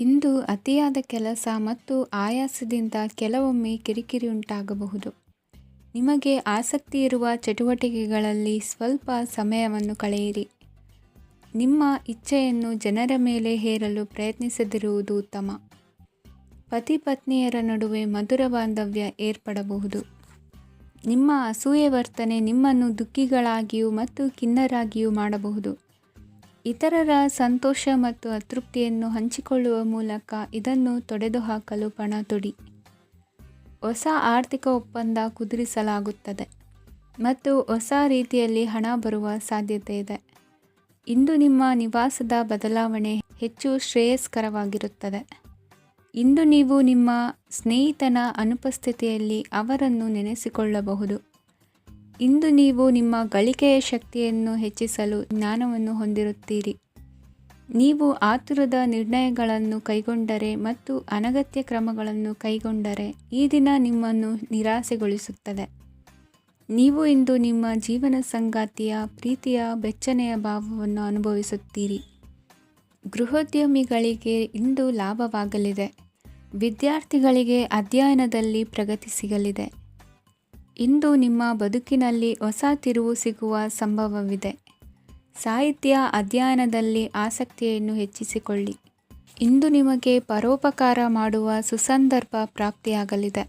ಇಂದು ಅತಿಯಾದ ಕೆಲಸ ಮತ್ತು ಆಯಾಸದಿಂದ ಕೆಲವೊಮ್ಮೆ ಕಿರಿಕಿರಿ ಉಂಟಾಗಬಹುದು. ನಿಮಗೆ ಆಸಕ್ತಿ ಇರುವ ಚಟುವಟಿಕೆಗಳಲ್ಲಿ ಸ್ವಲ್ಪ ಸಮಯವನ್ನು ಕಳೆಯಿರಿ. ನಿಮ್ಮ ಇಚ್ಛೆಯನ್ನು ಜನರ ಮೇಲೆ ಹೇರಲು ಪ್ರಯತ್ನಿಸದಿರುವುದು ಉತ್ತಮ. ಪತಿ ಪತ್ನಿಯರ ನಡುವೆ ಮಧುರ ಬಾಂಧವ್ಯ ಏರ್ಪಡಬಹುದು. ನಿಮ್ಮ ಅಸೂಯೆ ವರ್ತನೆ ನಿಮ್ಮನ್ನು ದುಃಖಿಗಳಾಗಿಯೂ ಮತ್ತು ಖಿನ್ನರಾಗಿಯೂ ಮಾಡಬಹುದು. ಇತರರ ಸಂತೋಷ ಮತ್ತು ಅತೃಪ್ತಿಯನ್ನು ಹಂಚಿಕೊಳ್ಳುವ ಮೂಲಕ ಇದನ್ನು ತೊಡೆದುಹಾಕಲು ಪಣ ತೊಡಿ. ಹೊಸ ಆರ್ಥಿಕ ಒಪ್ಪಂದ ಕುದುರಿಸಲಾಗುತ್ತದೆ ಮತ್ತು ಹೊಸ ರೀತಿಯಲ್ಲಿ ಹಣ ಬರುವ ಸಾಧ್ಯತೆ ಇದೆ. ಇಂದು ನಿಮ್ಮ ನಿವಾಸದ ಬದಲಾವಣೆ ಹೆಚ್ಚು ಶ್ರೇಯಸ್ಕರವಾಗಿರುತ್ತದೆ. ಇಂದು ನೀವು ನಿಮ್ಮ ಸ್ನೇಹಿತನ ಅನುಪಸ್ಥಿತಿಯಲ್ಲಿ ಅವರನ್ನು ನೆನೆಸಿಕೊಳ್ಳಬಹುದು. ಇಂದು ನೀವು ನಿಮ್ಮ ಗಳಿಕೆಯ ಶಕ್ತಿಯನ್ನು ಹೆಚ್ಚಿಸಲು ಜ್ಞಾನವನ್ನು ಹೊಂದಿರುತ್ತೀರಿ. ನೀವು ಆತುರದ ನಿರ್ಣಯಗಳನ್ನು ಕೈಗೊಂಡರೆ ಮತ್ತು ಅನಗತ್ಯ ಕ್ರಮಗಳನ್ನು ಕೈಗೊಂಡರೆ ಈ ದಿನ ನಿಮ್ಮನ್ನು ನಿರಾಸೆಗೊಳಿಸುತ್ತದೆ. ನೀವು ಇಂದು ನಿಮ್ಮ ಜೀವನ ಸಂಗಾತಿಯ ಪ್ರೀತಿಯ ಬೆಚ್ಚನೆಯ ಭಾವವನ್ನು ಅನುಭವಿಸುತ್ತೀರಿ. ಗೃಹೋದ್ಯಮಿಗಳಿಗೆ ಇಂದು ಲಾಭವಾಗಲಿದೆ. ವಿದ್ಯಾರ್ಥಿಗಳಿಗೆ ಅಧ್ಯಯನದಲ್ಲಿ ಪ್ರಗತಿ ಸಿಗಲಿದೆ. ಇಂದು ನಿಮ್ಮ ಬದುಕಿನಲ್ಲಿ ಹೊಸ ತಿರುವು ಸಿಗುವ ಸಂಭವವಿದೆ. ಸಾಹಿತ್ಯ ಅಧ್ಯಯನದಲ್ಲಿ ಆಸಕ್ತಿಯನ್ನು ಹೆಚ್ಚಿಸಿಕೊಳ್ಳಿ. ಇಂದು ನಿಮಗೆ ಪರೋಪಕಾರ ಮಾಡುವ ಸುಸಂದರ್ಭ ಪ್ರಾಪ್ತಿಯಾಗಲಿದೆ.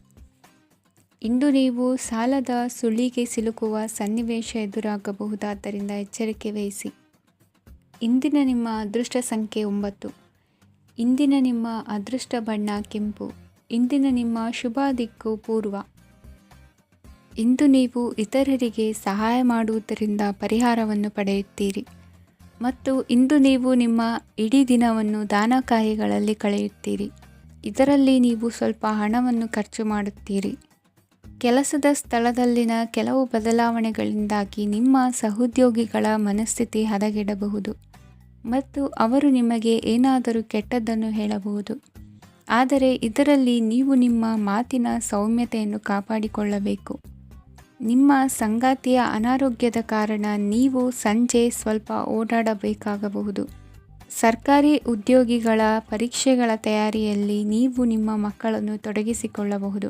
ಇಂದು ನೀವು ಸಾಲದ ಸುಳಿಗೆ ಸಿಲುಕುವ ಸನ್ನಿವೇಶ ಎದುರಾಗಬಹುದಾದ್ದರಿಂದ ಎಚ್ಚರಿಕೆ ವಹಿಸಿ. ಇಂದಿನ ನಿಮ್ಮ ಅದೃಷ್ಟ ಸಂಖ್ಯೆ 9. ಇಂದಿನ ನಿಮ್ಮ ಅದೃಷ್ಟ ಬಣ್ಣ ಕೆಂಪು. ಇಂದಿನ ನಿಮ್ಮ ಶುಭ ದಿಕ್ಕು ಪೂರ್ವ. ಇಂದು ನೀವು ಇತರರಿಗೆ ಸಹಾಯ ಮಾಡುವುದರಿಂದ ಪರಿಹಾರವನ್ನು ಪಡೆಯುತ್ತೀರಿ ಮತ್ತು ಇಂದು ನೀವು ನಿಮ್ಮ ಇಡೀ ದಿನವನ್ನು ದಾನ ಕಾರ್ಯಗಳಲ್ಲಿ ಕಳೆಯುತ್ತೀರಿ. ಇದರಲ್ಲಿ ನೀವು ಸ್ವಲ್ಪ ಹಣವನ್ನು ಖರ್ಚು ಮಾಡುತ್ತೀರಿ. ಕೆಲಸದ ಸ್ಥಳದಲ್ಲಿನ ಕೆಲವು ಬದಲಾವಣೆಗಳಿಂದಾಗಿ ನಿಮ್ಮ ಸಹೋದ್ಯೋಗಿಗಳ ಮನಸ್ಥಿತಿ ಹದಗೆಡಬಹುದು ಮತ್ತು ಅವರು ನಿಮಗೆ ಏನಾದರೂ ಕೆಟ್ಟದ್ದನ್ನು ಹೇಳಬಹುದು. ಆದರೆ ಇದರಲ್ಲಿ ನೀವು ನಿಮ್ಮ ಮಾತಿನ ಸೌಮ್ಯತೆಯನ್ನು ಕಾಪಾಡಿಕೊಳ್ಳಬೇಕು. ನಿಮ್ಮ ಸಂಗಾತಿಯ ಅನಾರೋಗ್ಯದ ಕಾರಣ ನೀವು ಸಂಜೆ ಸ್ವಲ್ಪ ಓಡಾಡಬೇಕಾಗಬಹುದು. ಸರ್ಕಾರಿ ಉದ್ಯೋಗಿಗಳ ಪರೀಕ್ಷೆಗಳ ತಯಾರಿಯಲ್ಲಿ ನೀವು ನಿಮ್ಮ ಮಕ್ಕಳನ್ನು ತೊಡಗಿಸಿಕೊಳ್ಳಬಹುದು.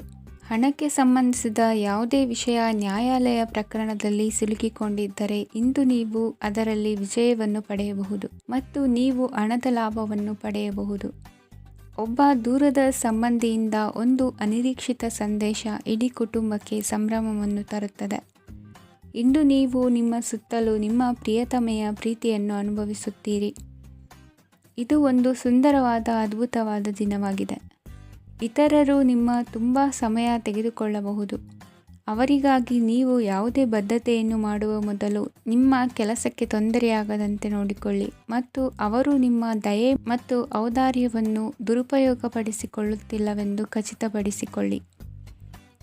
ಹಣಕ್ಕೆ ಸಂಬಂಧಿಸಿದ ಯಾವುದೇ ವಿಷಯ ನ್ಯಾಯಾಲಯ ಪ್ರಕರಣದಲ್ಲಿ ಸಿಲುಕಿಕೊಂಡಿದ್ದರೆ ಇಂದು ನೀವು ಅದರಲ್ಲಿ ವಿಜಯವನ್ನು ಪಡೆಯಬಹುದು ಮತ್ತು ನೀವು ಹಣದ ಲಾಭವನ್ನು ಪಡೆಯಬಹುದು. ಒಬ್ಬ ದೂರದ ಸಂಬಂಧಿಯಿಂದ ಒಂದು ಅನಿರೀಕ್ಷಿತ ಸಂದೇಶ ಇಡೀ ಕುಟುಂಬಕ್ಕೆ ಸಂಭ್ರಮವನ್ನು ತರುತ್ತದೆ. ಇಂದು ನೀವು ನಿಮ್ಮ ಸುತ್ತಲೂ ನಿಮ್ಮ ಪ್ರಿಯತಮೆಯ ಪ್ರೀತಿಯನ್ನು ಅನುಭವಿಸುತ್ತೀರಿ. ಇದು ಒಂದು ಸುಂದರವಾದ ಅದ್ಭುತವಾದ ದಿನವಾಗಿದೆ. ಇತರರು ನಿಮ್ಮ ತುಂಬ ಸಮಯ ತೆಗೆದುಕೊಳ್ಳಬಹುದು. ಅವರಿಗಾಗಿ ನೀವು ಯಾವುದೇ ಬದ್ಧತೆಯನ್ನು ಮಾಡುವ ಮೊದಲು ನಿಮ್ಮ ಕೆಲಸಕ್ಕೆ ತೊಂದರೆಯಾಗದಂತೆ ನೋಡಿಕೊಳ್ಳಿ ಮತ್ತು ಅವರು ನಿಮ್ಮ ದಯೆ ಮತ್ತು ಔದಾರ್ಯವನ್ನು ದುರುಪಯೋಗಪಡಿಸಿಕೊಳ್ಳುತ್ತಿಲ್ಲವೆಂದು ಖಚಿತಪಡಿಸಿಕೊಳ್ಳಿ.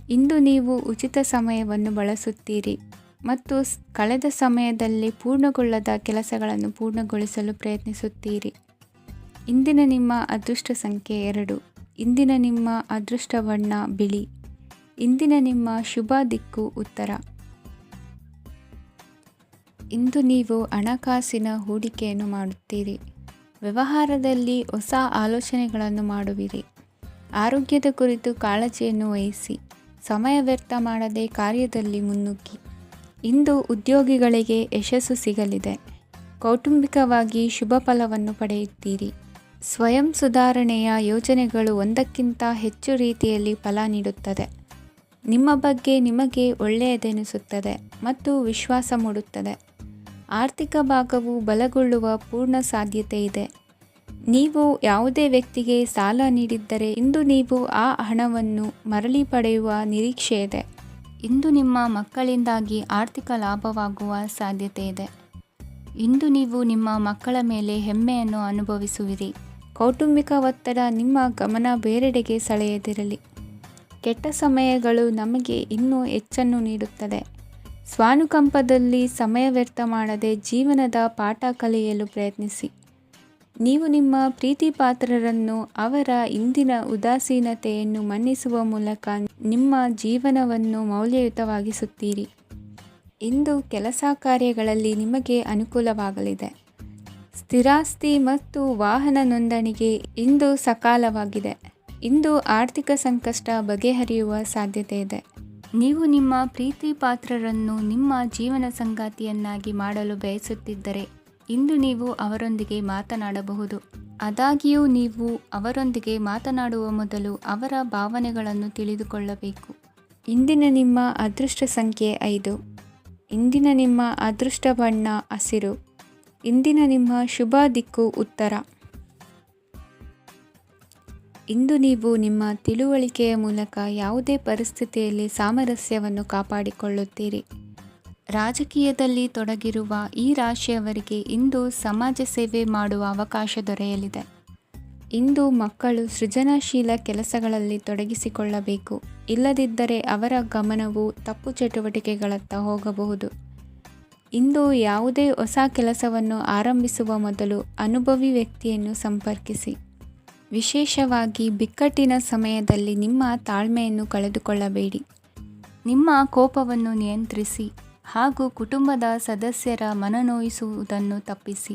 ಇಂದು ನೀವು ಉಚಿತ ಸಮಯವನ್ನು ಬಳಸುತ್ತೀರಿ ಮತ್ತು ಕಳೆದ ಸಮಯದಲ್ಲಿ ಪೂರ್ಣಗೊಳ್ಳದ ಕೆಲಸಗಳನ್ನು ಪೂರ್ಣಗೊಳಿಸಲು ಪ್ರಯತ್ನಿಸುತ್ತೀರಿ. ಇಂದಿನ ನಿಮ್ಮ ಅದೃಷ್ಟ ಸಂಖ್ಯೆ 2. ಇಂದಿನ ನಿಮ್ಮ ಅದೃಷ್ಟ ಬಣ್ಣ ಬಿಳಿ. ಇಂದಿನ ನಿಮ್ಮ ಶುಭ ದಿಕ್ಕು ಉತ್ತರ. ಇಂದು ನೀವು ಹಣಕಾಸಿನ ಹೂಡಿಕೆಯನ್ನು ಮಾಡುತ್ತೀರಿ. ವ್ಯವಹಾರದಲ್ಲಿ ಹೊಸ ಆಲೋಚನೆಗಳನ್ನು ಮಾಡುವಿರಿ. ಆರೋಗ್ಯದ ಕುರಿತು ಕಾಳಜಿಯನ್ನು ವಹಿಸಿ. ಸಮಯ ವ್ಯರ್ಥ ಮಾಡದೆ ಕಾರ್ಯದಲ್ಲಿ ಮುನ್ನುಗ್ಗಿ. ಇಂದು ಉದ್ಯೋಗಿಗಳಿಗೆ ಯಶಸ್ಸು ಸಿಗಲಿದೆ. ಕೌಟುಂಬಿಕವಾಗಿ ಶುಭ ಫಲವನ್ನು ಪಡೆಯುತ್ತೀರಿ. ಸ್ವಯಂ ಸುಧಾರಣೆಯ ಯೋಜನೆಗಳು ಒಂದಕ್ಕಿಂತ ಹೆಚ್ಚು ರೀತಿಯಲ್ಲಿ ಫಲ ನೀಡುತ್ತದೆ. ನಿಮ್ಮ ಬಗ್ಗೆ ನಿಮಗೆ ಒಳ್ಳೆಯದೆನಿಸುತ್ತದೆ ಮತ್ತು ವಿಶ್ವಾಸ ಮೂಡುತ್ತದೆ. ಆರ್ಥಿಕ ಭಾಗವು ಬಲಗೊಳ್ಳುವ ಪೂರ್ಣ ಸಾಧ್ಯತೆ ಇದೆ. ನೀವು ಯಾವುದೇ ವ್ಯಕ್ತಿಗೆ ಸಾಲ ನೀಡಿದ್ದರೆ ಇಂದು ನೀವು ಆ ಹಣವನ್ನು ಮರಳಿ ಪಡೆಯುವ ನಿರೀಕ್ಷೆ ಇದೆ. ಇಂದು ನಿಮ್ಮ ಮಕ್ಕಳಿಂದಾಗಿ ಆರ್ಥಿಕ ಲಾಭವಾಗುವ ಸಾಧ್ಯತೆ ಇದೆ. ಇಂದು ನೀವು ನಿಮ್ಮ ಮಕ್ಕಳ ಮೇಲೆ ಹೆಮ್ಮೆಯನ್ನು ಅನುಭವಿಸುವಿರಿ. ಕೌಟುಂಬಿಕ ಒತ್ತಡ ನಿಮ್ಮ ಗಮನ ಬೇರೆಡೆಗೆ ಸೆಳೆಯದಿರಲಿ. ಕೆಟ್ಟ ಸಮಯಗಳು ನಮಗೆ ಇನ್ನೂ ಹೆಚ್ಚನ್ನು ನೀಡುತ್ತದೆ. ಸ್ವಾನುಕಂಪದಲ್ಲಿ ಸಮಯ ವ್ಯರ್ಥ ಮಾಡದೆ ಜೀವನದ ಪಾಠ ಕಲಿಯಲು ಪ್ರಯತ್ನಿಸಿ. ನೀವು ನಿಮ್ಮ ಪ್ರೀತಿ ಪಾತ್ರರನ್ನು ಅವರ ಇಂದಿನ ಉದಾಸೀನತೆಯನ್ನು ಮನ್ನಿಸುವ ಮೂಲಕ ನಿಮ್ಮ ಜೀವನವನ್ನು ಮೌಲ್ಯಯುತವಾಗಿಸುತ್ತೀರಿ. ಇಂದು ಕೆಲಸ ಕಾರ್ಯಗಳಲ್ಲಿ ನಿಮಗೆ ಅನುಕೂಲವಾಗಲಿದೆ. ಸ್ಥಿರಾಸ್ತಿ ಮತ್ತು ವಾಹನ ನೋಂದಣಿಗೆ ಇಂದು ಸಕಾಲವಾಗಿದೆ. ಇಂದು ಆರ್ಥಿಕ ಸಂಕಷ್ಟ ಬಗೆಹರಿಯುವ ಸಾಧ್ಯತೆ ಇದೆ. ನೀವು ನಿಮ್ಮ ಪ್ರೀತಿ ಪಾತ್ರರನ್ನು ನಿಮ್ಮ ಜೀವನ ಸಂಗಾತಿಯನ್ನಾಗಿ ಮಾಡಲು ಬಯಸುತ್ತಿದ್ದರೆ ಇಂದು ನೀವು ಅವರೊಂದಿಗೆ ಮಾತನಾಡಬಹುದು. ಆದಾಗ್ಯೂ ನೀವು ಅವರೊಂದಿಗೆ ಮಾತನಾಡುವ ಮೊದಲು ಅವರ ಭಾವನೆಗಳನ್ನು ತಿಳಿದುಕೊಳ್ಳಬೇಕು. ಇಂದಿನ ನಿಮ್ಮ ಅದೃಷ್ಟ ಸಂಖ್ಯೆ 5. ಇಂದಿನ ನಿಮ್ಮ ಅದೃಷ್ಟ ಬಣ್ಣ ಹಸಿರು. ಇಂದಿನ ನಿಮ್ಮ ಶುಭ ದಿಕ್ಕು ಉತ್ತರ. ಇಂದು ನೀವು ನಿಮ್ಮ ತಿಳುವಳಿಕೆಯ ಮೂಲಕ ಯಾವುದೇ ಪರಿಸ್ಥಿತಿಯಲ್ಲಿ ಸಾಮರಸ್ಯವನ್ನು ಕಾಪಾಡಿಕೊಳ್ಳುತ್ತೀರಿ. ರಾಜಕೀಯದಲ್ಲಿ ತೊಡಗಿರುವ ಈ ರಾಶಿಯವರಿಗೆ ಇಂದು ಸಮಾಜ ಸೇವೆ ಮಾಡುವ ಅವಕಾಶ ದೊರೆಯಲಿದೆ. ಇಂದು ಮಕ್ಕಳು ಸೃಜನಶೀಲ ಕೆಲಸಗಳಲ್ಲಿ ತೊಡಗಿಸಿಕೊಳ್ಳಬೇಕು. ಇಲ್ಲದಿದ್ದರೆ ಅವರ ಗಮನವು ತಪ್ಪು ಚಟುವಟಿಕೆಗಳತ್ತ ಹೋಗಬಹುದು. ಇಂದು ಯಾವುದೇ ಹೊಸ ಕೆಲಸವನ್ನು ಆರಂಭಿಸುವ ಮೊದಲು ಅನುಭವಿ ವ್ಯಕ್ತಿಯನ್ನು ಸಂಪರ್ಕಿಸಿ. ವಿಶೇಷವಾಗಿ ಬಿಕ್ಕಟ್ಟಿನ ಸಮಯದಲ್ಲಿ ನಿಮ್ಮ ತಾಳ್ಮೆಯನ್ನು ಕಳೆದುಕೊಳ್ಳಬೇಡಿ. ನಿಮ್ಮ ಕೋಪವನ್ನು ನಿಯಂತ್ರಿಸಿ ಹಾಗೂ ಕುಟುಂಬದ ಸದಸ್ಯರ ಮನನೊಯಿಸುವುದನ್ನು ತಪ್ಪಿಸಿ.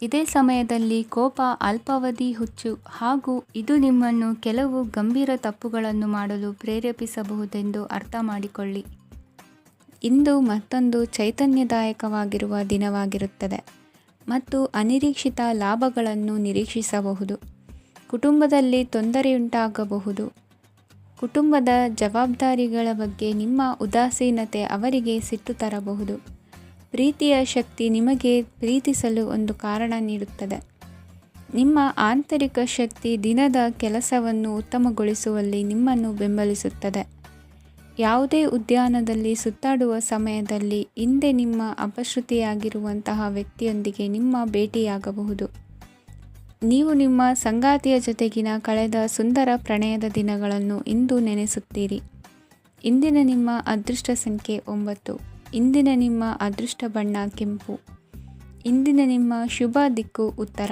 ಇದೇ ಸಮಯದಲ್ಲಿ ಕೋಪ ಅಲ್ಪಾವಧಿ ಹುಚ್ಚು ಹಾಗೂ ಇದು ನಿಮ್ಮನ್ನು ಕೆಲವು ಗಂಭೀರ ತಪ್ಪುಗಳನ್ನು ಮಾಡಲು ಪ್ರೇರೇಪಿಸಬಹುದೆಂದು ಅರ್ಥ ಮಾಡಿಕೊಳ್ಳಿ. ಇಂದು ಮತ್ತೊಂದು ಚೈತನ್ಯದಾಯಕವಾಗಿರುವ ದಿನವಾಗಿರುತ್ತದೆ ಮತ್ತು ಅನಿರೀಕ್ಷಿತ ಲಾಭಗಳನ್ನು ನಿರೀಕ್ಷಿಸಬಹುದು. ಕುಟುಂಬದಲ್ಲಿ ತೊಂದರೆಯುಂಟಾಗಬಹುದು. ಕುಟುಂಬದ ಜವಾಬ್ದಾರಿಗಳ ಬಗ್ಗೆ ನಿಮ್ಮ ಉದಾಸೀನತೆ ಅವರಿಗೆ ಸಿಟ್ಟು ತರಬಹುದು. ಪ್ರೀತಿಯ ಶಕ್ತಿ ನಿಮಗೆ ಪ್ರೀತಿಸಲು ಒಂದು ಕಾರಣ ನೀಡುತ್ತದೆ. ನಿಮ್ಮ ಆಂತರಿಕ ಶಕ್ತಿ ದಿನದ ಕೆಲಸವನ್ನು ಉತ್ತಮಗೊಳಿಸುವಲ್ಲಿ ನಿಮ್ಮನ್ನು ಬೆಂಬಲಿಸುತ್ತದೆ. ಯಾವುದೇ ಉದ್ಯಾನದಲ್ಲಿ ಸುತ್ತಾಡುವ ಸಮಯದಲ್ಲಿ ಹಿಂದೆ ನಿಮ್ಮ ಅಪಶ್ರುತಿಯಾಗಿರುವಂತಹ ವ್ಯಕ್ತಿಯೊಂದಿಗೆ ನಿಮ್ಮ ಭೇಟಿಯಾಗಬಹುದು. ನೀವು ನಿಮ್ಮ ಸಂಗಾತಿಯ ಜೊತೆಗಿನ ಕಳೆದ ಸುಂದರ ಪ್ರಣಯದ ದಿನಗಳನ್ನು ಇಂದು ನೆನೆಸುತ್ತೀರಿ. ಇಂದಿನ ನಿಮ್ಮ ಅದೃಷ್ಟ ಸಂಖ್ಯೆ 9. ಇಂದಿನ ನಿಮ್ಮ ಅದೃಷ್ಟ ಬಣ್ಣ ಕೆಂಪು. ಇಂದಿನ ನಿಮ್ಮ ಶುಭ ದಿಕ್ಕು ಉತ್ತರ.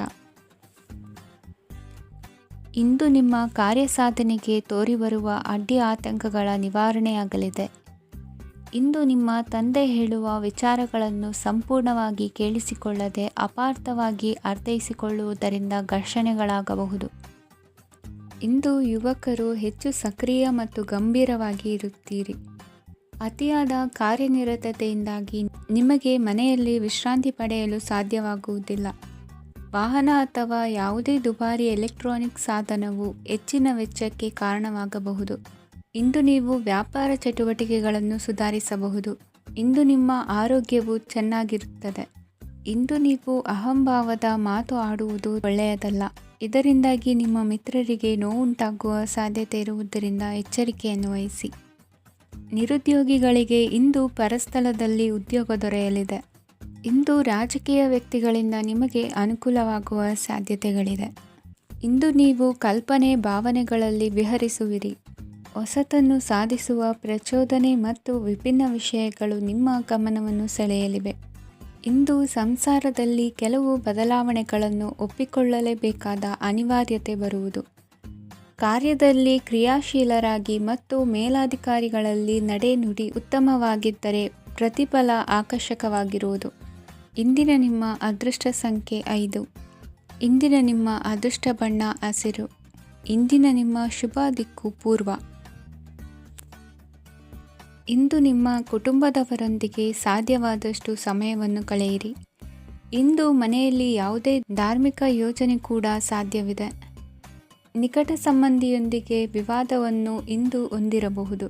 ಇಂದು ನಿಮ್ಮ ಕಾರ್ಯಸಾಧನೆಗೆ ತೋರಿಬರುವ ಅಡ್ಡಿ ಆತಂಕಗಳ ನಿವಾರಣೆಯಾಗಲಿದೆ. ಇಂದು ನಿಮ್ಮ ತಂದೆ ಹೇಳುವ ವಿಚಾರಗಳನ್ನು ಸಂಪೂರ್ಣವಾಗಿ ಕೇಳಿಸಿಕೊಳ್ಳದೆ ಅಪಾರ್ಥವಾಗಿ ಅರ್ಥೈಸಿಕೊಳ್ಳುವುದರಿಂದ ಘರ್ಷಣೆಗಳಾಗಬಹುದು. ಇಂದು ಯುವಕರು ಹೆಚ್ಚು ಸಕ್ರಿಯ ಮತ್ತು ಗಂಭೀರವಾಗಿ ಇರುತ್ತೀರಿ. ಅತಿಯಾದ ಕಾರ್ಯನಿರತತೆಯಿಂದಾಗಿ ನಿಮಗೆ ಮನೆಯಲ್ಲಿ ವಿಶ್ರಾಂತಿ ಪಡೆಯಲು ಸಾಧ್ಯವಾಗುವುದಿಲ್ಲ. ವಾಹನ ಅಥವಾ ಯಾವುದೇ ದುಬಾರಿ ಎಲೆಕ್ಟ್ರಾನಿಕ್ ಸಾಧನವು ಹೆಚ್ಚಿನ ವೆಚ್ಚಕ್ಕೆ ಕಾರಣವಾಗಬಹುದು. ಇಂದು ನೀವು ವ್ಯಾಪಾರ ಚಟುವಟಿಕೆಗಳನ್ನು ಸುಧಾರಿಸಬಹುದು. ಇಂದು ನಿಮ್ಮ ಆರೋಗ್ಯವು ಚೆನ್ನಾಗಿರುತ್ತದೆ. ಇಂದು ನೀವು ಅಹಂಭಾವದ ಮಾತು ಆಡುವುದು ಒಳ್ಳೆಯದಲ್ಲ. ಇದರಿಂದಾಗಿ ನಿಮ್ಮ ಮಿತ್ರರಿಗೆ ನೋವುಂಟಾಗುವ ಸಾಧ್ಯತೆ ಇರುವುದರಿಂದ ಎಚ್ಚರಿಕೆಯನ್ನು ವಹಿಸಿ. ನಿರುದ್ಯೋಗಿಗಳಿಗೆ ಇಂದು ಪರಸ್ಥಳದಲ್ಲಿ ಉದ್ಯೋಗ ದೊರೆಯಲಿದೆ. ಇಂದು ರಾಜಕೀಯ ವ್ಯಕ್ತಿಗಳಿಂದ ನಿಮಗೆ ಅನುಕೂಲವಾಗುವ ಸಾಧ್ಯತೆಗಳಿದೆ. ಇಂದು ನೀವು ಕಲ್ಪನೆ ಭಾವನೆಗಳಲ್ಲಿ ವಿಹರಿಸುವಿರಿ. ಹೊಸತನ್ನು ಸಾಧಿಸುವ ಪ್ರಚೋದನೆ ಮತ್ತು ವಿಭಿನ್ನ ವಿಷಯಗಳು ನಿಮ್ಮ ಗಮನವನ್ನು ಸೆಳೆಯಲಿವೆ. ಇಂದು ಸಂಸಾರದಲ್ಲಿ ಕೆಲವು ಬದಲಾವಣೆಗಳನ್ನು ಒಪ್ಪಿಕೊಳ್ಳಲೇಬೇಕಾದ ಅನಿವಾರ್ಯತೆ ಬರುವುದು. ಕಾರ್ಯದಲ್ಲಿ ಕ್ರಿಯಾಶೀಲರಾಗಿ ಮತ್ತು ಮೇಲಾಧಿಕಾರಿಗಳಲ್ಲಿ ನಡೆನುಡಿ ಉತ್ತಮವಾಗಿದ್ದರೆ ಪ್ರತಿಫಲ ಆಕರ್ಷಕವಾಗಿರುವುದು. ಇಂದಿನ ನಿಮ್ಮ ಅದೃಷ್ಟ ಸಂಖ್ಯೆ 5. ಇಂದಿನ ನಿಮ್ಮ ಅದೃಷ್ಟ ಬಣ್ಣ ಹಸಿರು. ಇಂದಿನ ನಿಮ್ಮ ಶುಭ ದಿಕ್ಕು ಪೂರ್ವ. ಇಂದು ನಿಮ್ಮ ಕುಟುಂಬದವರೊಂದಿಗೆ ಸಾಧ್ಯವಾದಷ್ಟು ಸಮಯವನ್ನು ಕಳೆಯಿರಿ. ಇಂದು ಮನೆಯಲ್ಲಿ ಯಾವುದೇ ಧಾರ್ಮಿಕ ಯೋಜನೆ ಕೂಡ ಸಾಧ್ಯವಿದೆ. ನಿಕಟ ಸಂಬಂಧಿಯೊಂದಿಗೆ ವಿವಾದವನ್ನು ಇಂದು ಹೊಂದಿರಬಹುದು.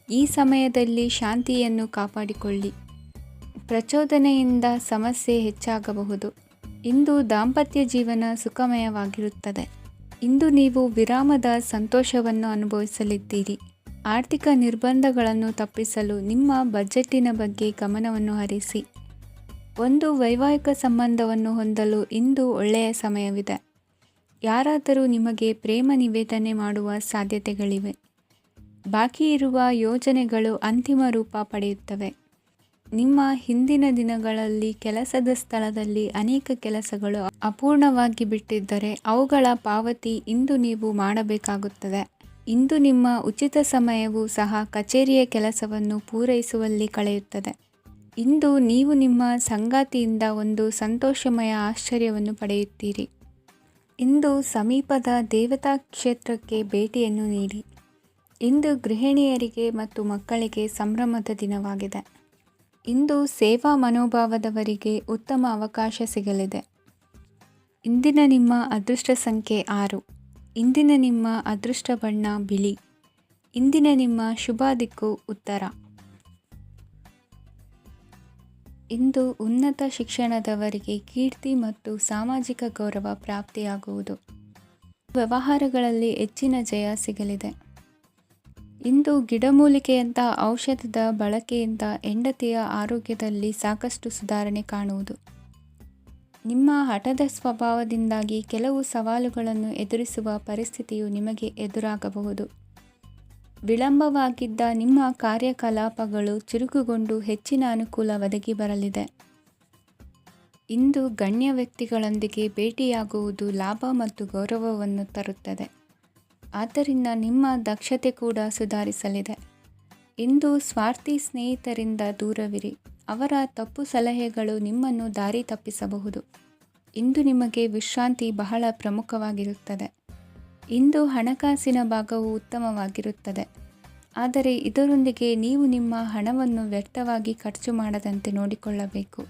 ಈ ಸಮಯದಲ್ಲಿ ಶಾಂತಿಯನ್ನು ಕಾಪಾಡಿಕೊಳ್ಳಿ. ಪ್ರಚೋದನೆಯಿಂದ ಸಮಸ್ಯೆ ಹೆಚ್ಚಾಗಬಹುದು. ಇಂದು ದಾಂಪತ್ಯ ಜೀವನ ಸುಖಮಯವಾಗಿರುತ್ತದೆ. ಇಂದು ನೀವು ವಿರಾಮದ ಸಂತೋಷವನ್ನು ಅನುಭವಿಸಲಿದ್ದೀರಿ. ಆರ್ಥಿಕ ನಿರ್ಬಂಧಗಳನ್ನು ತಪ್ಪಿಸಲು ನಿಮ್ಮ ಬಜೆಟ್ಟಿನ ಬಗ್ಗೆ ಗಮನವನ್ನು ಹರಿಸಿ. ಒಂದು ವೈವಾಹಿಕ ಸಂಬಂಧವನ್ನು ಹೊಂದಲು ಇಂದು ಒಳ್ಳೆಯ ಸಮಯವಿದೆ. ಯಾರಾದರೂ ನಿಮಗೆ ಪ್ರೇಮ ನಿವೇದನೆ ಮಾಡುವ ಸಾಧ್ಯತೆಗಳಿವೆ. ಬಾಕಿ ಇರುವ ಯೋಜನೆಗಳು ಅಂತಿಮ ರೂಪ ಪಡೆಯುತ್ತವೆ. ನಿಮ್ಮ ಹಿಂದಿನ ದಿನಗಳಲ್ಲಿ ಕೆಲಸದ ಸ್ಥಳದಲ್ಲಿ ಅನೇಕ ಕೆಲಸಗಳು ಅಪೂರ್ಣವಾಗಿ ಬಿಟ್ಟಿದ್ದರೆ ಅವುಗಳ ಪಾವತಿ ಇಂದು ನೀವು ಮಾಡಬೇಕಾಗುತ್ತದೆ. ಇಂದು ನಿಮ್ಮ ಉಚಿತ ಸಮಯವು ಸಹ ಕಚೇರಿಯ ಕೆಲಸವನ್ನು ಪೂರೈಸುವಲ್ಲಿ ಕಳೆಯುತ್ತದೆ. ಇಂದು ನೀವು ನಿಮ್ಮ ಸಂಗಾತಿಯಿಂದ ಒಂದು ಸಂತೋಷಮಯ ಆಶ್ಚರ್ಯವನ್ನು ಪಡೆಯುತ್ತೀರಿ. ಇಂದು ಸಮೀಪದ ದೇವತಾ ಕ್ಷೇತ್ರಕ್ಕೆ ಭೇಟಿಯನ್ನು ನೀಡಿ. ಇಂದು ಗೃಹಿಣಿಯರಿಗೆ ಮತ್ತು ಮಕ್ಕಳಿಗೆ ಸಂಭ್ರಮದ ದಿನವಾಗಿದೆ. ಇಂದು ಸೇವಾ ಮನೋಭಾವದವರಿಗೆ ಉತ್ತಮ ಅವಕಾಶ ಸಿಗಲಿದೆ. ಇಂದಿನ ನಿಮ್ಮ ಅದೃಷ್ಟ ಸಂಖ್ಯೆ 6. ಇಂದಿನ ನಿಮ್ಮ ಅದೃಷ್ಟ ಬಣ್ಣ ಬಿಳಿ. ಇಂದಿನ ನಿಮ್ಮ ಶುಭ ದಿಕ್ಕು ಉತ್ತರ. ಇಂದು ಉನ್ನತ ಶಿಕ್ಷಣದವರಿಗೆ ಕೀರ್ತಿ ಮತ್ತು ಸಾಮಾಜಿಕ ಗೌರವ ಪ್ರಾಪ್ತಿಯಾಗುವುದು. ವ್ಯವಹಾರಗಳಲ್ಲಿ ಹೆಚ್ಚಿನ ಜಯ ಸಿಗಲಿದೆ. ಇಂದು ಗಿಡಮೂಲಿಕೆಯಂಥ ಔಷಧದ ಬಳಕೆಯಿಂದ ಹೆಂಡತಿಯ ಆರೋಗ್ಯದಲ್ಲಿ ಸಾಕಷ್ಟು ಸುಧಾರಣೆ ಕಾಣುವುದು. ನಿಮ್ಮ ಹಠದ ಸ್ವಭಾವದಿಂದಾಗಿ ಕೆಲವು ಸವಾಲುಗಳನ್ನು ಎದುರಿಸುವ ಪರಿಸ್ಥಿತಿಯು ನಿಮಗೆ ಎದುರಾಗಬಹುದು. ವಿಳಂಬವಾಗಿದ್ದ ನಿಮ್ಮ ಕಾರ್ಯಕಲಾಪಗಳು ಚುರುಕುಗೊಂಡು ಹೆಚ್ಚಿನ ಅನುಕೂಲ ಒದಗಿ ಬರಲಿದೆ. ಇಂದು ಗಣ್ಯ ವ್ಯಕ್ತಿಗಳೊಂದಿಗೆ ಭೇಟಿಯಾಗುವುದು ಲಾಭ ಮತ್ತು ಗೌರವವನ್ನು ತರುತ್ತದೆ. ಆದ್ದರಿಂದ ನಿಮ್ಮ ದಕ್ಷತೆ ಕೂಡ ಸುಧಾರಿಸಲಿದೆ. ಇಂದು ಸ್ವಾರ್ಥಿ ಸ್ನೇಹಿತರಿಂದ ದೂರವಿರಿ. ಅವರ ತಪ್ಪು ಸಲಹೆಗಳು ನಿಮ್ಮನ್ನು ದಾರಿ ತಪ್ಪಿಸಬಹುದು. ಇಂದು ನಿಮಗೆ ವಿಶ್ರಾಂತಿ ಬಹಳ ಪ್ರಮುಖವಾಗಿರುತ್ತದೆ. ಇಂದು ಹಣಕಾಸಿನ ಭಾಗವು ಉತ್ತಮವಾಗಿರುತ್ತದೆ. ಆದರೆ ಇದರೊಂದಿಗೆ ನೀವು ನಿಮ್ಮ ಹಣವನ್ನು ವ್ಯರ್ಥವಾಗಿ ಖರ್ಚು ಮಾಡದಂತೆ ನೋಡಿಕೊಳ್ಳಬೇಕು.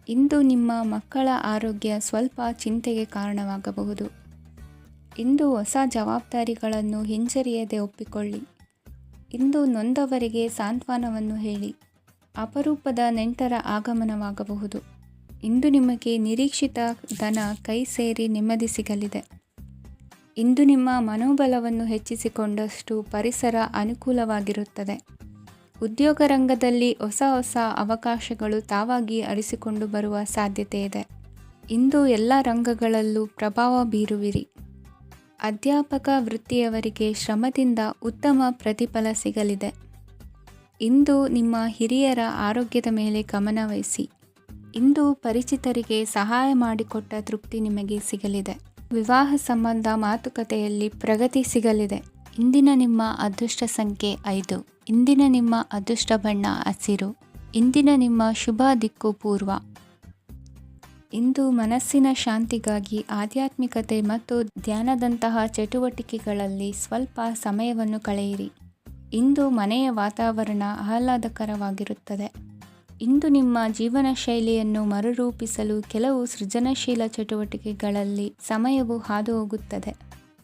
ಇಂದು ನಿಮ್ಮ ಮಕ್ಕಳ ಆರೋಗ್ಯ ಸ್ವಲ್ಪ ಚಿಂತೆಗೆ ಕಾರಣವಾಗಬಹುದು. ಇಂದು ಹೊಸ ಜವಾಬ್ದಾರಿಗಳನ್ನು ಹಿಂಜರಿಯದೆ ಒಪ್ಪಿಕೊಳ್ಳಿ. ಇಂದು ನೊಂದವರಿಗೆ ಸಾಂತ್ವನವನ್ನು ಹೇಳಿ. ಅಪರೂಪದ ನೆಂಟರ ಆಗಮನವಾಗಬಹುದು. ಇಂದು ನಿಮಗೆ ನಿರೀಕ್ಷಿತ ಧನ ಕೈ ಸೇರಿ ನೆಮ್ಮದಿ ಸಿಗಲಿದೆ. ಇಂದು ನಿಮ್ಮ ಮನೋಬಲವನ್ನು ಹೆಚ್ಚಿಸಿಕೊಂಡಷ್ಟು ಪರಿಸರ ಅನುಕೂಲವಾಗಿರುತ್ತದೆ. ಉದ್ಯೋಗ ರಂಗದಲ್ಲಿ ಹೊಸ ಹೊಸ ಅವಕಾಶಗಳು ತಾವಾಗಿ ಅರಿಸಿಕೊಂಡು ಬರುವ ಸಾಧ್ಯತೆ ಇದೆ. ಇಂದು ಎಲ್ಲ ರಂಗಗಳಲ್ಲೂ ಪ್ರಭಾವ ಬೀರುವಿರಿ. ಅಧ್ಯಾಪಕ ವೃತ್ತಿಯವರಿಗೆ ಶ್ರಮದಿಂದ ಉತ್ತಮ ಪ್ರತಿಫಲ ಸಿಗಲಿದೆ. ಇಂದು ನಿಮ್ಮ ಹಿರಿಯರ ಆರೋಗ್ಯದ ಮೇಲೆ ಗಮನವಹಿಸಿ. ಇಂದು ಪರಿಚಿತರಿಗೆ ಸಹಾಯ ಮಾಡಿಕೊಟ್ಟ ತೃಪ್ತಿ ನಿಮಗೆ ಸಿಗಲಿದೆ. ವಿವಾಹ ಸಂಬಂಧ ಮಾತುಕತೆಯಲ್ಲಿ ಪ್ರಗತಿ ಸಿಗಲಿದೆ. ಇಂದಿನ ನಿಮ್ಮ ಅದೃಷ್ಟ ಸಂಖ್ಯೆ 5. ಇಂದಿನ ನಿಮ್ಮ ಅದೃಷ್ಟ ಬಣ್ಣ ಹಸಿರು. ಇಂದಿನ ನಿಮ್ಮ ಶುಭ ದಿಕ್ಕು ಪೂರ್ವ. ಇಂದು ಮನಸ್ಸಿನ ಶಾಂತಿಗಾಗಿ ಆಧ್ಯಾತ್ಮಿಕತೆ ಮತ್ತು ಧ್ಯಾನದಂತಹ ಚಟುವಟಿಕೆಗಳಲ್ಲಿ ಸ್ವಲ್ಪ ಸಮಯವನ್ನು ಕಳೆಯಿರಿ. ಇಂದು ಮನೆಯ ವಾತಾವರಣ ಆಹ್ಲಾದಕರವಾಗಿರುತ್ತದೆ. ಇಂದು ನಿಮ್ಮ ಜೀವನ ಶೈಲಿಯನ್ನು ಮರುರೂಪಿಸಲು ಕೆಲವು ಸೃಜನಶೀಲ ಚಟುವಟಿಕೆಗಳಲ್ಲಿ ಸಮಯವು ಹಾದುಹೋಗುತ್ತದೆ.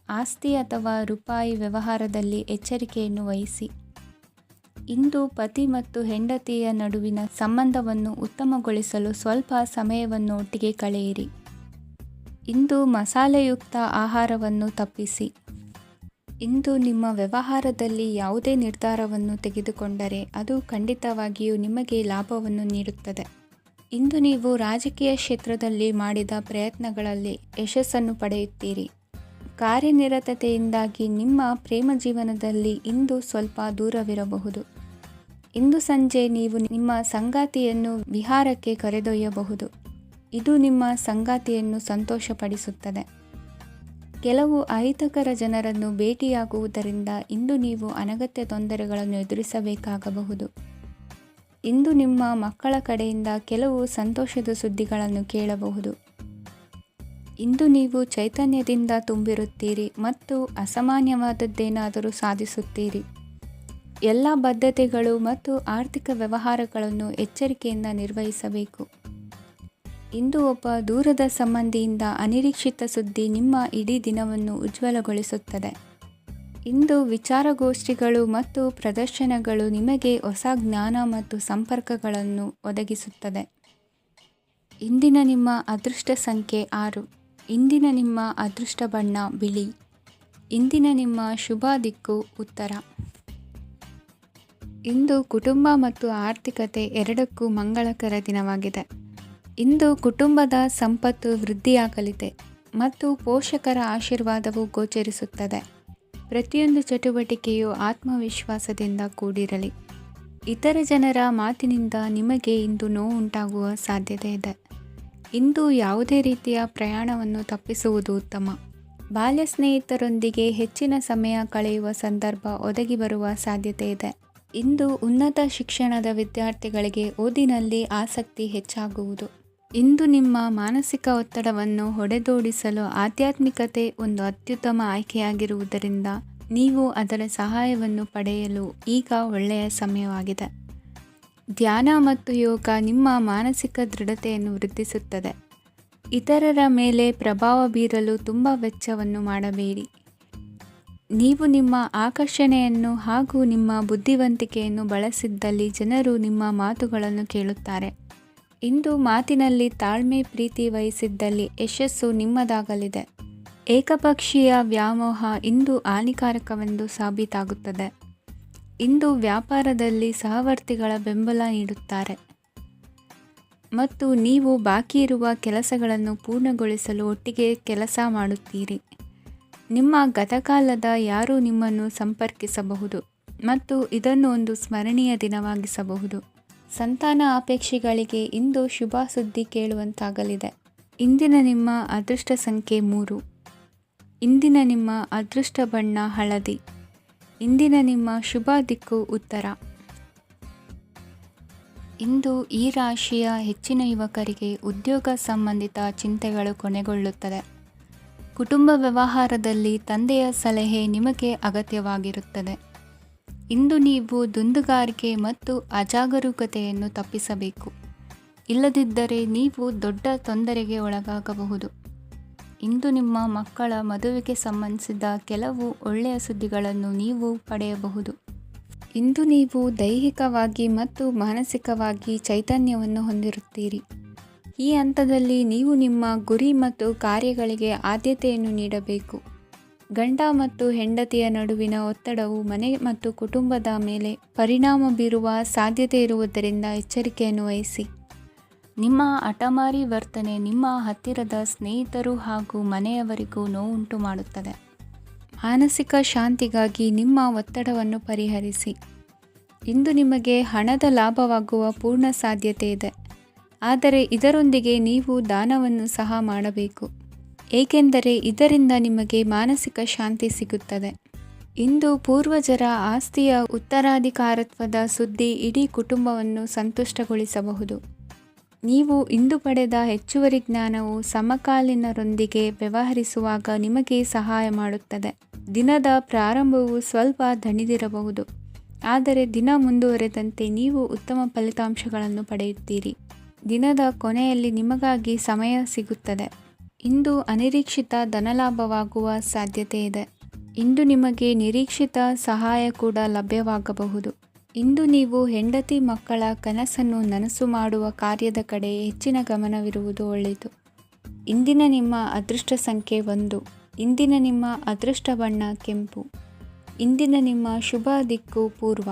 ಆಸ್ತಿ ಅಥವಾ ರೂಪಾಯಿ ವ್ಯವಹಾರದಲ್ಲಿ ಎಚ್ಚರಿಕೆಯನ್ನು ವಹಿಸಿ. ಇಂದು ಪತಿ ಮತ್ತು ಹೆಂಡತಿಯ ನಡುವಿನ ಸಂಬಂಧವನ್ನು ಉತ್ತಮಗೊಳಿಸಲು ಸ್ವಲ್ಪ ಸಮಯವನ್ನು ಒಟ್ಟಿಗೆ ಕಳೆಯಿರಿ. ಇಂದು ಮಸಾಲೆಯುಕ್ತ ಆಹಾರವನ್ನು ತಪ್ಪಿಸಿ. ಇಂದು ನಿಮ್ಮ ವ್ಯವಹಾರದಲ್ಲಿ ಯಾವುದೇ ನಿರ್ಧಾರವನ್ನು ತೆಗೆದುಕೊಂಡರೆ ಅದು ಖಂಡಿತವಾಗಿಯೂ ನಿಮಗೆ ಲಾಭವನ್ನು ನೀಡುತ್ತದೆ. ಇಂದು ನೀವು ರಾಜಕೀಯ ಕ್ಷೇತ್ರದಲ್ಲಿ ಮಾಡಿದ ಪ್ರಯತ್ನಗಳಲ್ಲಿ ಯಶಸ್ಸನ್ನು ಪಡೆಯುತ್ತೀರಿ. ಕಾರ್ಯನಿರತತೆಯಿಂದಾಗಿ ನಿಮ್ಮ ಪ್ರೇಮ ಜೀವನದಲ್ಲಿ ಇಂದು ಸ್ವಲ್ಪ ದೂರವಿರಬಹುದು. ಇಂದು ಸಂಜೆ ನೀವು ನಿಮ್ಮ ಸಂಗಾತಿಯನ್ನು ವಿಹಾರಕ್ಕೆ ಕರೆದೊಯ್ಯಬಹುದು. ಇದು ನಿಮ್ಮ ಸಂಗಾತಿಯನ್ನು ಸಂತೋಷಪಡಿಸುತ್ತದೆ. ಕೆಲವು ಅಹಿತಕರ ಜನರನ್ನು ಭೇಟಿಯಾಗುವುದರಿಂದ ಇಂದು ನೀವು ಅನಗತ್ಯ ತೊಂದರೆಗಳನ್ನು ಎದುರಿಸಬೇಕಾಗಬಹುದು. ಇಂದು ನಿಮ್ಮ ಮಕ್ಕಳ ಕಡೆಯಿಂದ ಕೆಲವು ಸಂತೋಷದ ಸುದ್ದಿಗಳನ್ನು ಕೇಳಬಹುದು. ಇಂದು ನೀವು ಚೈತನ್ಯದಿಂದ ತುಂಬಿರುತ್ತೀರಿ ಮತ್ತು ಅಸಾಮಾನ್ಯವಾದದ್ದೇನಾದರೂ ಸಾಧಿಸುತ್ತೀರಿ. ಎಲ್ಲ ಬದ್ಧತೆಗಳು ಮತ್ತು ಆರ್ಥಿಕ ವ್ಯವಹಾರಗಳನ್ನು ಎಚ್ಚರಿಕೆಯಿಂದ ನಿರ್ವಹಿಸಬೇಕು. ಇಂದು ಒಬ್ಬ ದೂರದ ಸಂಬಂಧಿಯಿಂದ ಅನಿರೀಕ್ಷಿತ ಸುದ್ದಿ ನಿಮ್ಮ ಇಡೀ ದಿನವನ್ನು ಉಜ್ವಲಗೊಳಿಸುತ್ತದೆ. ಇಂದು ವಿಚಾರಗೋಷ್ಠಿಗಳು ಮತ್ತು ಪ್ರದರ್ಶನಗಳು ನಿಮಗೆ ಹೊಸ ಜ್ಞಾನ ಮತ್ತು ಸಂಪರ್ಕಗಳನ್ನು ಒದಗಿಸುತ್ತದೆ. ಇಂದಿನ ನಿಮ್ಮ ಅದೃಷ್ಟ ಸಂಖ್ಯೆ 6. ಇಂದಿನ ನಿಮ್ಮ ಅದೃಷ್ಟ ಬಣ್ಣ ಬಿಳಿ. ಇಂದಿನ ನಿಮ್ಮ ಶುಭ ದಿಕ್ಕು ಉತ್ತರ. ಇಂದು ಕುಟುಂಬ ಮತ್ತು ಆರ್ಥಿಕತೆ ಎರಡಕ್ಕೂ ಮಂಗಳಕರ ದಿನವಾಗಿದೆ. ಇಂದು ಕುಟುಂಬದ ಸಂಪತ್ತು ವೃದ್ಧಿಯಾಗಲಿದೆ ಮತ್ತು ಪೋಷಕರ ಆಶೀರ್ವಾದವು ಗೋಚರಿಸುತ್ತದೆ. ಪ್ರತಿಯೊಂದು ಚಟುವಟಿಕೆಯು ಆತ್ಮವಿಶ್ವಾಸದಿಂದ ಕೂಡಿರಲಿ. ಇತರ ಜನರ ಮಾತಿನಿಂದ ನಿಮಗೆ ಇಂದು ನೋವುಂಟಾಗುವ ಸಾಧ್ಯತೆ ಇದೆ. ಇಂದು ಯಾವುದೇ ರೀತಿಯ ಪ್ರಯಾಣವನ್ನು ತಪ್ಪಿಸುವುದು ಉತ್ತಮ. ಬಾಲ್ಯ ಸ್ನೇಹಿತರೊಂದಿಗೆ ಹೆಚ್ಚಿನ ಸಮಯ ಕಳೆಯುವ ಸಂದರ್ಭ ಒದಗಿ ಬರುವ ಸಾಧ್ಯತೆ ಇದೆ. ಇಂದು ಉನ್ನತ ಶಿಕ್ಷಣದ ವಿದ್ಯಾರ್ಥಿಗಳಿಗೆ ಓದಿನಲ್ಲಿ ಆಸಕ್ತಿ ಹೆಚ್ಚಾಗುವುದು. ಇಂದು ನಿಮ್ಮ ಮಾನಸಿಕ ಒತ್ತಡವನ್ನು ಹೊಡೆದೋಡಿಸಲು ಆಧ್ಯಾತ್ಮಿಕತೆ ಒಂದು ಅತ್ಯುತ್ತಮ ಆಯ್ಕೆಯಾಗಿರುವುದರಿಂದ ನೀವು ಅದರ ಸಹಾಯವನ್ನು ಪಡೆಯಲು ಈಗ ಒಳ್ಳೆಯ ಸಮಯವಾಗಿದೆ. ಧ್ಯಾನ ಮತ್ತು ಯೋಗ ನಿಮ್ಮ ಮಾನಸಿಕ ದೃಢತೆಯನ್ನು ವೃದ್ಧಿಸುತ್ತದೆ. ಇತರರ ಮೇಲೆ ಪ್ರಭಾವ ಬೀರಲು ತುಂಬ ವೆಚ್ಚವನ್ನು ಮಾಡಬೇಡಿ. ನೀವು ನಿಮ್ಮ ಆಕರ್ಷಣೆಯನ್ನು ಹಾಗೂ ನಿಮ್ಮ ಬುದ್ಧಿವಂತಿಕೆಯನ್ನು ಬಳಸಿದ್ದಲ್ಲಿ ಜನರು ನಿಮ್ಮ ಮಾತುಗಳನ್ನು ಕೇಳುತ್ತಾರೆ. ಇಂದು ಮಾತಿನಲ್ಲಿ ತಾಳ್ಮೆ ಪ್ರೀತಿ ವಹಿಸಿದ್ದಲ್ಲಿ ಯಶಸ್ಸು ನಿಮ್ಮದಾಗಲಿದೆ. ಏಕಪಕ್ಷೀಯ ವ್ಯಾಮೋಹ ಇಂದು ಹಾನಿಕಾರಕವೆಂದು ಸಾಬೀತಾಗುತ್ತದೆ. ಇಂದು ವ್ಯಾಪಾರದಲ್ಲಿ ಸಹವರ್ತಿಗಳ ಬೆಂಬಲ ನೀಡುತ್ತಾರೆ ಮತ್ತು ನೀವು ಬಾಕಿ ಇರುವ ಕೆಲಸಗಳನ್ನು ಪೂರ್ಣಗೊಳಿಸಲು ಒಟ್ಟಿಗೆ ಕೆಲಸ ಮಾಡುತ್ತೀರಿ. ನಿಮ್ಮ ಗತಕಾಲದ ಯಾರೂ ನಿಮ್ಮನ್ನು ಸಂಪರ್ಕಿಸಬಹುದು ಮತ್ತು ಇದನ್ನು ಒಂದು ಸ್ಮರಣೀಯ ದಿನವಾಗಿಸಬಹುದು. ಸಂತಾನ ಅಪೇಕ್ಷೆಗಳಿಗೆ ಇಂದು ಶುಭ ಸುದ್ದಿ ಕೇಳುವಂತಾಗಲಿದೆ. ಇಂದಿನ ನಿಮ್ಮ ಅದೃಷ್ಟ ಸಂಖ್ಯೆ 3. ಇಂದಿನ ನಿಮ್ಮ ಅದೃಷ್ಟ ಬಣ್ಣ ಹಳದಿ. ಇಂದಿನ ನಿಮ್ಮ ಶುಭ ದಿಕ್ಕು ಉತ್ತರ. ಇಂದು ಈ ರಾಶಿಯ ಹೆಚ್ಚಿನ ಯುವಕರಿಗೆ ಉದ್ಯೋಗ ಸಂಬಂಧಿತ ಚಿಂತೆಗಳು ಕೊನೆಗೊಳ್ಳುತ್ತದೆ. ಕುಟುಂಬ ವ್ಯವಹಾರದಲ್ಲಿ ತಂದೆಯ ಸಲಹೆ ನಿಮಗೆ ಅಗತ್ಯವಾಗಿರುತ್ತದೆ. ಇಂದು ನೀವು ದುಂದುಗಾರಿಕೆ ಮತ್ತು ಅಜಾಗರೂಕತೆಯನ್ನು ತಪ್ಪಿಸಬೇಕು. ಇಲ್ಲದಿದ್ದರೆ ನೀವು ದೊಡ್ಡ ತೊಂದರೆಗೆ ಒಳಗಾಗಬಹುದು. ಇಂದು ನಿಮ್ಮ ಮಕ್ಕಳ ಮದುವೆಗೆ ಸಂಬಂಧಿಸಿದ ಕೆಲವು ಒಳ್ಳೆಯ ಸುದ್ದಿಗಳನ್ನು ನೀವು ಪಡೆಯಬಹುದು. ಇಂದು ನೀವು ದೈಹಿಕವಾಗಿ ಮತ್ತು ಮಾನಸಿಕವಾಗಿ ಚೈತನ್ಯವನ್ನು ಹೊಂದಿರುತ್ತೀರಿ. ಈ ಹಂತದಲ್ಲಿ ನೀವು ನಿಮ್ಮ ಗುರಿ ಮತ್ತು ಕಾರ್ಯಗಳಿಗೆ ಆದ್ಯತೆಯನ್ನು ನೀಡಬೇಕು. ಗಂಡ ಮತ್ತು ಹೆಂಡತಿಯ ನಡುವಿನ ಒತ್ತಡವು ಮನೆ ಮತ್ತು ಕುಟುಂಬದ ಮೇಲೆ ಪರಿಣಾಮ ಬೀರುವ ಸಾಧ್ಯತೆ ಇರುವುದರಿಂದ ಎಚ್ಚರಿಕೆಯನ್ನು ವಹಿಸಿ. ನಿಮ್ಮ ಹಠಮಾರಿ ವರ್ತನೆ ನಿಮ್ಮ ಹತ್ತಿರದ ಸ್ನೇಹಿತರು ಹಾಗೂ ಮನೆಯವರಿಗೂ ನೋವುಂಟು ಮಾಡುತ್ತದೆ. ಮಾನಸಿಕ ಶಾಂತಿಗಾಗಿ ನಿಮ್ಮ ಒತ್ತಡವನ್ನು ಪರಿಹರಿಸಿ. ಇಂದು ನಿಮಗೆ ಹಣದ ಲಾಭವಾಗುವ ಪೂರ್ಣ ಸಾಧ್ಯತೆ ಇದೆ. ಆದರೆ ಇದರೊಂದಿಗೆ ನೀವು ದಾನವನ್ನು ಸಹ ಮಾಡಬೇಕು, ಏಕೆಂದರೆ ಇದರಿಂದ ನಿಮಗೆ ಮಾನಸಿಕ ಶಾಂತಿ ಸಿಗುತ್ತದೆ. ಇಂದು ಪೂರ್ವಜರ ಆಸ್ತಿಯ ಉತ್ತರಾಧಿಕಾರತ್ವದ ಸುದ್ದಿ ಇಡೀ ಕುಟುಂಬವನ್ನು ಸಂತುಷ್ಟಗೊಳಿಸಬಹುದು. ನೀವು ಇಂದು ಪಡೆದ ಹೆಚ್ಚುವರಿ ಜ್ಞಾನವು ಸಮಕಾಲೀನರೊಂದಿಗೆ ವ್ಯವಹರಿಸುವಾಗ ನಿಮಗೆ ಸಹಾಯ ಮಾಡುತ್ತದೆ. ದಿನದ ಪ್ರಾರಂಭವು ಸ್ವಲ್ಪ ದಣಿದಿರಬಹುದು, ಆದರೆ ದಿನ ಮುಂದುವರೆದಂತೆ ನೀವು ಉತ್ತಮ ಫಲಿತಾಂಶಗಳನ್ನು ಪಡೆಯುತ್ತೀರಿ. ದಿನದ ಕೊನೆಯಲ್ಲಿ ನಿಮಗಾಗಿ ಸಮಯ ಸಿಗುತ್ತದೆ. ಇಂದು ಅನಿರೀಕ್ಷಿತ ಧನಲಾಭವಾಗುವ ಸಾಧ್ಯತೆ ಇದೆ. ಇಂದು ನಿಮಗೆ ನಿರೀಕ್ಷಿತ ಸಹಾಯ ಕೂಡ ಲಭ್ಯವಾಗಬಹುದು. ಇಂದು ನೀವು ಹೆಂಡತಿ ಮಕ್ಕಳ ಕನಸನ್ನು ನನಸು ಮಾಡುವ ಕಾರ್ಯದ ಕಡೆ ಹೆಚ್ಚಿನ ಗಮನವಿರುವುದು ಒಳ್ಳೆಯದು. ಇಂದಿನ ನಿಮ್ಮ ಅದೃಷ್ಟ ಸಂಖ್ಯೆ 1. ಇಂದಿನ ನಿಮ್ಮ ಅದೃಷ್ಟ ಬಣ್ಣ ಕೆಂಪು. ಇಂದಿನ ನಿಮ್ಮ ಶುಭ ದಿಕ್ಕು ಪೂರ್ವ.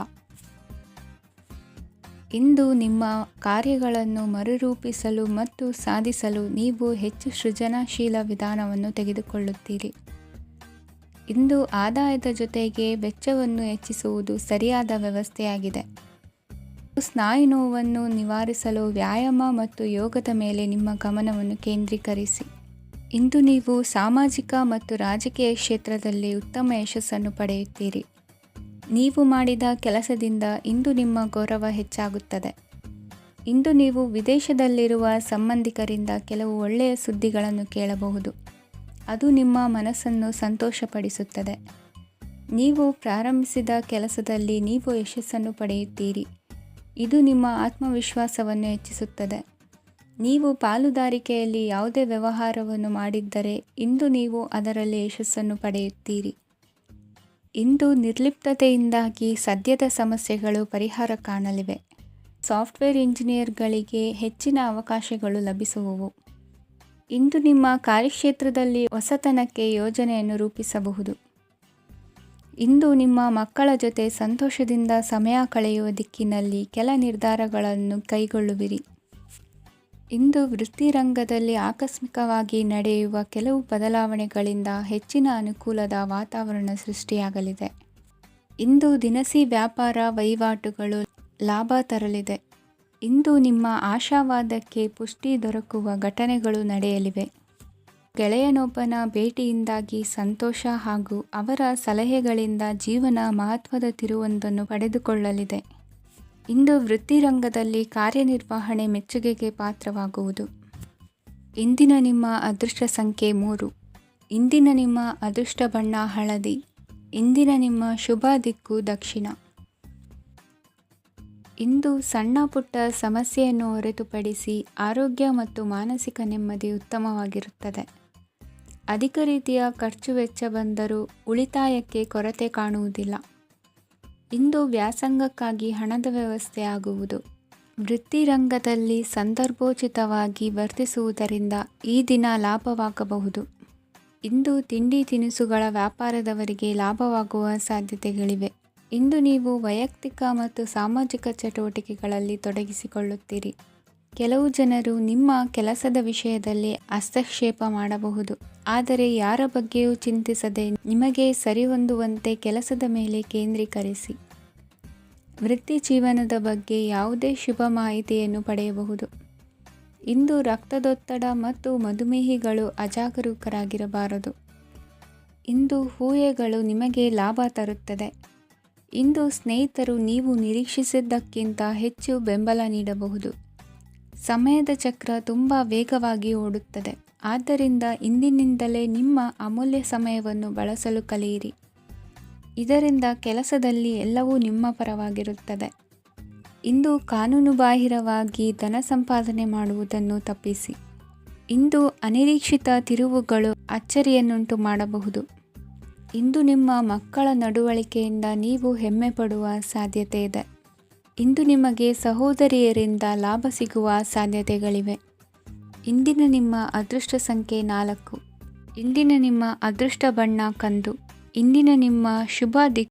ಇಂದು ನಿಮ್ಮ ಕಾರ್ಯಗಳನ್ನು ಮರುರೂಪಿಸಲು ಮತ್ತು ಸಾಧಿಸಲು ನೀವು ಹೆಚ್ಚು ಸೃಜನಶೀಲ ವಿಧಾನವನ್ನು ತೆಗೆದುಕೊಳ್ಳುತ್ತೀರಿ. ಇಂದು ಆದಾಯದ ಜೊತೆಗೆ ವೆಚ್ಚವನ್ನು ಹೆಚ್ಚಿಸುವುದು ಸರಿಯಾದ ವ್ಯವಸ್ಥೆಯಾಗಿದೆ. ಸ್ನಾಯು ನೋವನ್ನು ನಿವಾರಿಸಲು ವ್ಯಾಯಾಮ ಮತ್ತು ಯೋಗದ ಮೇಲೆ ನಿಮ್ಮ ಗಮನವನ್ನು ಕೇಂದ್ರೀಕರಿಸಿ. ಇಂದು ನೀವು ಸಾಮಾಜಿಕ ಮತ್ತು ರಾಜಕೀಯ ಕ್ಷೇತ್ರದಲ್ಲಿ ಉತ್ತಮ ಯಶಸ್ಸನ್ನು ಪಡೆಯುತ್ತೀರಿ. ನೀವು ಮಾಡಿದ ಕೆಲಸದಿಂದ ಇಂದು ನಿಮ್ಮ ಗೌರವ ಹೆಚ್ಚಾಗುತ್ತದೆ. ಇಂದು ನೀವು ವಿದೇಶದಲ್ಲಿರುವ ಸಂಬಂಧಿಕರಿಂದ ಕೆಲವು ಒಳ್ಳೆಯ ಸುದ್ದಿಗಳನ್ನು ಕೇಳಬಹುದು. ಅದು ನಿಮ್ಮ ಮನಸ್ಸನ್ನು ಸಂತೋಷಪಡಿಸುತ್ತದೆ. ನೀವು ಪ್ರಾರಂಭಿಸಿದ ಕೆಲಸದಲ್ಲಿ ನೀವು ಯಶಸ್ಸನ್ನು ಪಡೆಯುತ್ತೀರಿ. ಇದು ನಿಮ್ಮ ಆತ್ಮವಿಶ್ವಾಸವನ್ನು ಹೆಚ್ಚಿಸುತ್ತದೆ. ನೀವು ಪಾಲುದಾರಿಕೆಯಲ್ಲಿ ಯಾವುದೇ ವ್ಯವಹಾರವನ್ನು ಮಾಡಿದ್ದರೆ ಇಂದು ನೀವು ಅದರಲ್ಲಿ ಯಶಸ್ಸನ್ನು ಪಡೆಯುತ್ತೀರಿ. ಇಂದು ನಿರ್ಲಿಪ್ತತೆಯಿಂದಾಗಿ ಸದ್ಯದ ಸಮಸ್ಯೆಗಳು ಪರಿಹಾರ ಕಾಣಲಿವೆ. ಸಾಫ್ಟ್ವೇರ್ ಇಂಜಿನಿಯರ್ಗಳಿಗೆ ಹೆಚ್ಚಿನ ಅವಕಾಶಗಳು ಲಭಿಸುವವು. ಇಂದು ನಿಮ್ಮ ಕಾರ್ಯಕ್ಷೇತ್ರದಲ್ಲಿ ಹೊಸತನಕ್ಕೆ ಯೋಜನೆಯನ್ನು ರೂಪಿಸಬಹುದು. ಇಂದು ನಿಮ್ಮ ಮಕ್ಕಳ ಜೊತೆ ಸಂತೋಷದಿಂದ ಸಮಯ ಕಳೆಯುವ ದಿಕ್ಕಿನಲ್ಲಿ ಕೆಲ ನಿರ್ಧಾರಗಳನ್ನು ಕೈಗೊಳ್ಳುವಿರಿ. ಇಂದು ವೃತ್ತಿರಂಗದಲ್ಲಿ ಆಕಸ್ಮಿಕವಾಗಿ ನಡೆಯುವ ಕೆಲವು ಬದಲಾವಣೆಗಳಿಂದ ಹೆಚ್ಚಿನ ಅನುಕೂಲದ ವಾತಾವರಣ ಸೃಷ್ಟಿಯಾಗಲಿದೆ. ಇಂದು ದಿನಸಿ ವ್ಯಾಪಾರ ವಹಿವಾಟುಗಳು ಲಾಭ ತರಲಿದೆ. ಇಂದು ನಿಮ್ಮ ಆಶಾವಾದಕ್ಕೆ ಪುಷ್ಟಿ ದೊರಕುವ ಘಟನೆಗಳು ನಡೆಯಲಿವೆ. ಗೆಳೆಯನೊಬ್ಬನ ಭೇಟಿಯಿಂದಾಗಿ ಸಂತೋಷ ಹಾಗೂ ಅವರ ಸಲಹೆಗಳಿಂದ ಜೀವನ ಮಹತ್ವದ ತಿರುವೊಂದನ್ನು ಪಡೆದುಕೊಳ್ಳಲಿದೆ. ಇಂದು ವೃತ್ತಿರಂಗದಲ್ಲಿ ಕಾರ್ಯನಿರ್ವಹಣೆ ಮೆಚ್ಚುಗೆಗೆ ಪಾತ್ರವಾಗುವುದು. ಇಂದಿನ ನಿಮ್ಮ ಅದೃಷ್ಟ ಸಂಖ್ಯೆ 3. ಇಂದಿನ ನಿಮ್ಮ ಅದೃಷ್ಟ ಬಣ್ಣ ಹಳದಿ. ಇಂದಿನ ನಿಮ್ಮ ಶುಭ ದಿಕ್ಕು ದಕ್ಷಿಣ. ಇಂದು ಸಣ್ಣ ಪುಟ್ಟ ಸಮಸ್ಯೆಯನ್ನು ಹೊರತುಪಡಿಸಿ ಆರೋಗ್ಯ ಮತ್ತು ಮಾನಸಿಕ ನೆಮ್ಮದಿ ಉತ್ತಮವಾಗಿರುತ್ತದೆ. ಅಧಿಕ ರೀತಿಯ ಖರ್ಚು ವೆಚ್ಚ ಬಂದರೂ ಉಳಿತಾಯಕ್ಕೆ ಕೊರತೆ ಕಾಣುವುದಿಲ್ಲ. ಇಂದು ವ್ಯಾಸಂಗಕ್ಕಾಗಿ ಹಣದ ವ್ಯವಸ್ಥೆ ಆಗುವುದು. ವೃತ್ತಿರಂಗದಲ್ಲಿ ಸಂದರ್ಭೋಚಿತವಾಗಿ ವರ್ತಿಸುವುದರಿಂದ ಈ ದಿನ ಲಾಭವಾಗಬಹುದು. ಇಂದು ತಿಂಡಿ ತಿನಿಸುಗಳ ವ್ಯಾಪಾರದವರಿಗೆ ಲಾಭವಾಗುವ ಸಾಧ್ಯತೆಗಳಿವೆ. ಇಂದು ನೀವು ವೈಯಕ್ತಿಕ ಮತ್ತು ಸಾಮಾಜಿಕ ಚಟುವಟಿಕೆಗಳಲ್ಲಿ ತೊಡಗಿಸಿಕೊಳ್ಳುತ್ತೀರಿ. ಕೆಲವು ಜನರು ನಿಮ್ಮ ಕೆಲಸದ ವಿಷಯದಲ್ಲಿ ಹಸ್ತಕ್ಷೇಪ ಮಾಡಬಹುದು, ಆದರೆ ಯಾರ ಬಗ್ಗೆಯೂ ಚಿಂತಿಸದೆ ನಿಮಗೆ ಸರಿಹೊಂದುವಂತೆ ಕೆಲಸದ ಮೇಲೆ ಕೇಂದ್ರೀಕರಿಸಿ. ವೃತ್ತಿ ಜೀವನದ ಬಗ್ಗೆ ಯಾವುದೇ ಶುಭ ಮಾಹಿತಿಯನ್ನು ಪಡೆಯಬಹುದು. ಇಂದು ರಕ್ತದೊತ್ತಡ ಮತ್ತು ಮಧುಮೇಹಿಗಳು ಅಜಾಗರೂಕರಾಗಿರಬಾರದು. ಇಂದು ಊಹೆಗಳು ನಿಮಗೆ ಲಾಭ ತರುತ್ತದೆ. ಇಂದು ಸ್ನೇಹಿತರು ನೀವು ನಿರೀಕ್ಷಿಸಿದ್ದಕ್ಕಿಂತ ಹೆಚ್ಚು ಬೆಂಬಲ ನೀಡಬಹುದು. ಸಮಯದ ಚಕ್ರ ತುಂಬ ವೇಗವಾಗಿ ಓಡುತ್ತದೆ. ಆದ್ದರಿಂದ ಇಂದಿನಿಂದಲೇ ನಿಮ್ಮ ಅಮೂಲ್ಯ ಸಮಯವನ್ನು ಬಳಸಲು ಕಲಿಯಿರಿ. ಇದರಿಂದ ಕೆಲಸದಲ್ಲಿ ಎಲ್ಲವೂ ನಿಮ್ಮ ಪರವಾಗಿರುತ್ತದೆ. ಇಂದು ಕಾನೂನುಬಾಹಿರವಾಗಿ ಧನ ಸಂಪಾದನೆ ಮಾಡುವುದನ್ನು ತಪ್ಪಿಸಿ. ಇಂದು ಅನಿರೀಕ್ಷಿತ ತಿರುವುಗಳು ಅಚ್ಚರಿಯನ್ನುಂಟು ಮಾಡಬಹುದು. ಇಂದು ನಿಮ್ಮ ಮಕ್ಕಳ ನಡವಳಿಕೆಯಿಂದ ನೀವು ಹೆಮ್ಮೆ ಪಡುವ ಸಾಧ್ಯತೆ ಇದೆ. ಇಂದು ನಿಮಗೆ ಸಹೋದರಿಯರಿಂದ ಲಾಭ ಸಿಗುವ ಸಾಧ್ಯತೆಗಳಿವೆ. ಇಂದಿನ ನಿಮ್ಮ ಅದೃಷ್ಟ ಸಂಖ್ಯೆ 4. ಇಂದಿನ ನಿಮ್ಮ ಅದೃಷ್ಟ ಬಣ್ಣ ಕಂದು. ಇಂದಿನ ನಿಮ್ಮ ಶುಭ ದಿಕ್ಕು